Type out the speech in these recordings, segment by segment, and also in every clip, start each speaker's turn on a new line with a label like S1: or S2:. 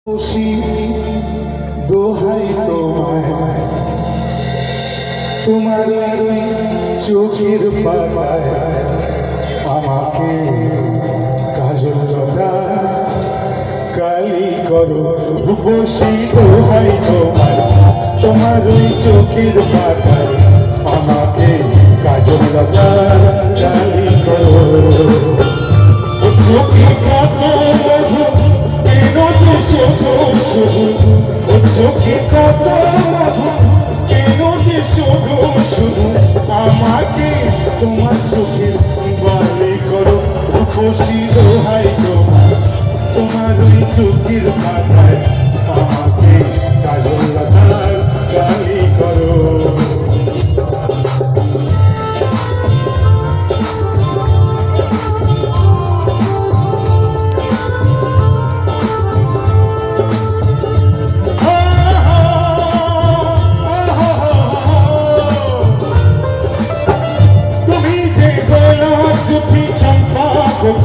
S1: খুশি দোহাই তোমায় তোমার চোখের পাতায় আমাকে কাজল লতা কালি করো রূপসী দোহাই তোমায় তোমার চোখের পাতায় আমাকে কাজল লতা কালি করো চোখে কত চোখে কত কেন যে শুধু শুধু আমাকে তোমার চোখের বাড়ি করো খুশি দোহাই তোমার তোমার ওই চোখের পাতায় আমাকে কাজল লতার কালি করো।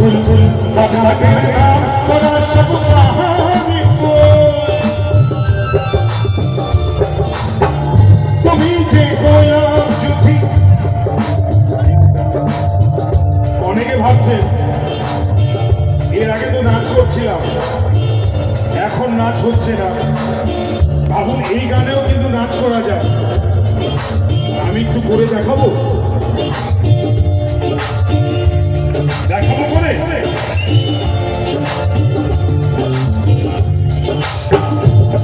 S1: बुलबुल बगाने नाम बड़ा सब कहानी को तुम्ही जे গোলাপ জুটি অনেকে ভাবছে এর আগে তো নাচ করছিলাম এখন নাচ হচ্ছে না ভাবুন এই গানেও কিন্তু নাচ করা যায় আমি একটু করে দেখাবো করে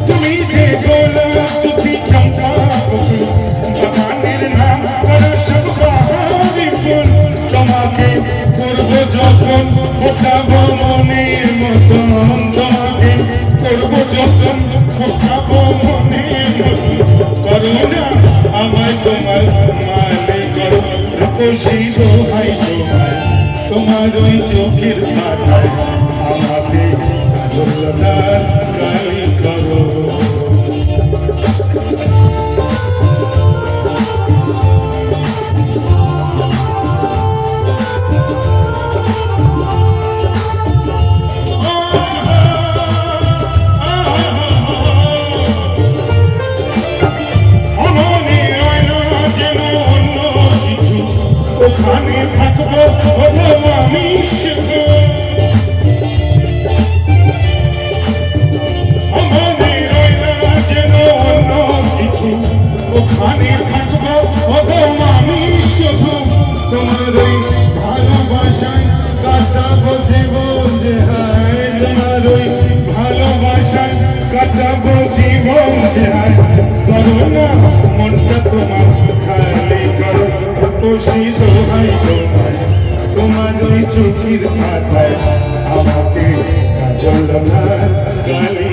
S1: তুমি যে গোলাপ জুটি চম্পা বাগানের নাম বড় সব বাহারি ফুল তোমাকে করব যখন ফোটাবো মনের মতন তোমাকে করব যখন ফোটাবো মনের মতন করো না আমায় তোমার মানে করো খুশি দোহাই তোমায় তোমার ওই চোখের পাতায় আমাকে কাজল লতার কালি করো। ওখানে থাকবো আমি শুধু আমাদের রইলা যেন অন্য কিছু ওখানে থাকবো আমি শুধু তোমার ওই ভালোবাসায় কাটাবো জীবন যে হায় তোমার ওই ভালোবাসায় কাটাবো জীবন যে হায় করো না মনটা তোমার খালি করো খুশি দোহাই তোমায় তোমার ওই চোখের পাতায় আমাকে কাজল লতার কালি